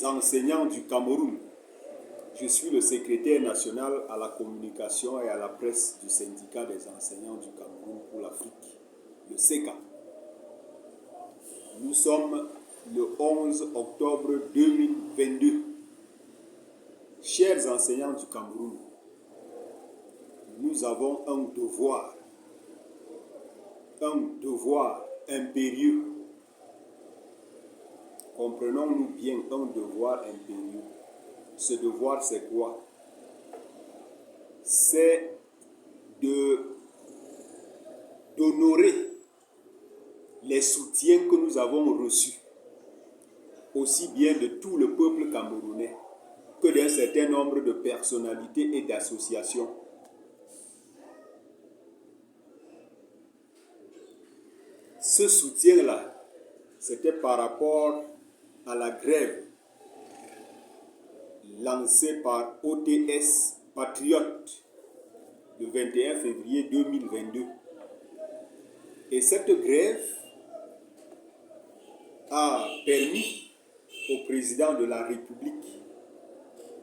Enseignants du Cameroun. Je suis le secrétaire national à la communication et à la presse du syndicat des enseignants du Cameroun pour l'Afrique, le SECA. Nous sommes le 11 octobre 2022. Chers enseignants du Cameroun, nous avons un devoir impérieux. Comprenons-nous bien, un devoir impérieux. Ce devoir, c'est quoi? C'est d'honorer les soutiens que nous avons reçus, aussi bien de tout le peuple camerounais que d'un certain nombre de personnalités et d'associations. Ce soutien-là, c'était par rapport à la grève lancée par OTS Patriote le 21 février 2022. Et cette grève a permis au président de la République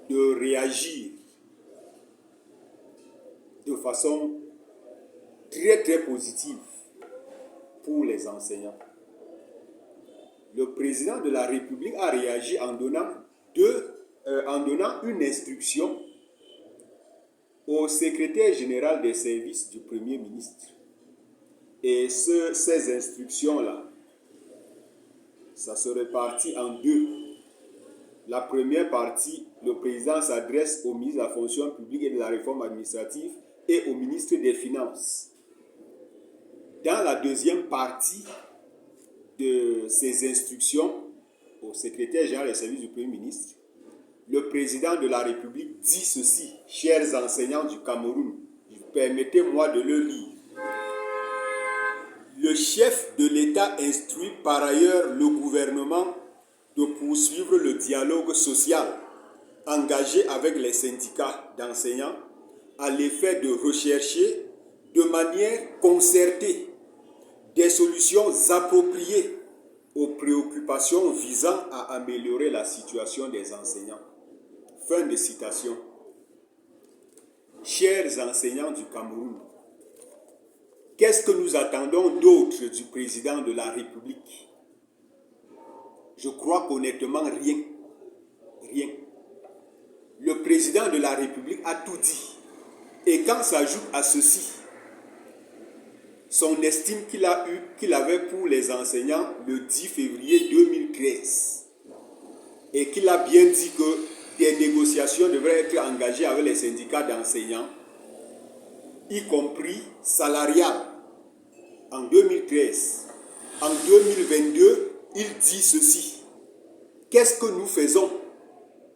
de réagir de façon très positive pour les enseignants. Le président de la République a réagi en donnant une instruction au secrétaire général des services du Premier ministre. Et ces instructions-là, ça se répartit en deux. La première partie, le président s'adresse au ministre de la fonction publique et de la réforme administrative et au ministre des Finances. Dans la deuxième partie de ces instructions au secrétaire général des services du Premier ministre, le président de la République dit ceci: chers enseignants du Cameroun, permettez-moi de le lire. Le chef de l'État instruit par ailleurs le gouvernement de poursuivre le dialogue social engagé avec les syndicats d'enseignants à l'effet de rechercher de manière concertée des solutions appropriées aux préoccupations visant à améliorer la situation des enseignants. Fin de citation. Chers enseignants du Cameroun, qu'est-ce que nous attendons d'autre du président de la République? Je crois qu'honnêtement, rien. Rien. Le président de la République a tout dit. Et quand s'ajoute à ceci son estime qu'il avait pour les enseignants le 10 février 2013 et qu'il a bien dit que des négociations devraient être engagées avec les syndicats d'enseignants, y compris salariales, en 2013. En 2022, il dit ceci. Qu'est-ce que nous faisons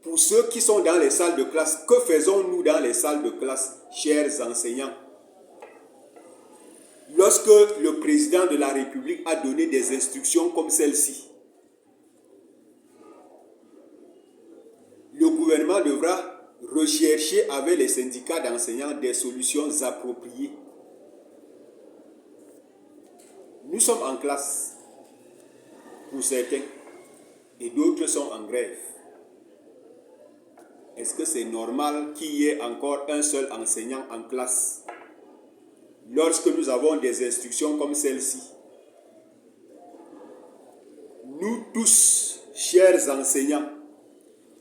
pour ceux qui sont dans les salles de classe? Que faisons-nous dans les salles de classe, chers enseignants? Lorsque le président de la République a donné des instructions comme celle-ci, le gouvernement devra rechercher avec les syndicats d'enseignants des solutions appropriées. Nous sommes en classe pour certains et d'autres sont en grève. Est-ce que c'est normal qu'il y ait encore un seul enseignant en classe lorsque nous avons des instructions comme celle-ci? Nous tous, chers enseignants,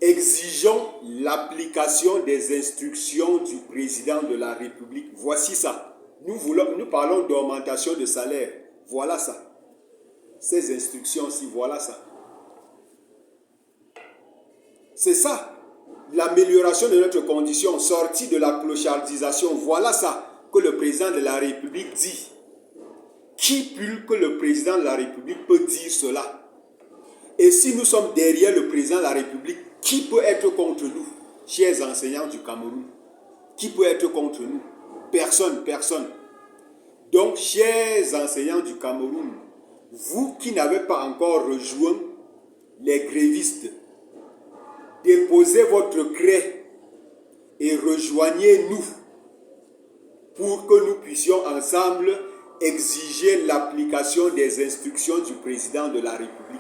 exigeons l'application des instructions du président de la République. Voici ça. Nous parlons d'augmentation de salaire. Voilà ça. Ces instructions-ci, voilà ça. C'est ça. L'amélioration de notre condition, sortie de la clochardisation. Voilà ça que le président de la République dit. Qui plus que le président de la République peut dire cela? Et si nous sommes derrière le président de la République, qui peut être contre nous, chers enseignants du Cameroun? Qui peut être contre nous? Personne. Donc, chers enseignants du Cameroun, vous qui n'avez pas encore rejoint les grévistes, déposez votre craie et rejoignez-nous pour que nous puissions ensemble exiger l'application des instructions du président de la République.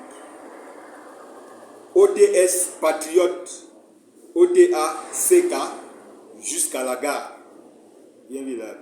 OTS Patriote, OTA CK, jusqu'à la gare. Bien vu là,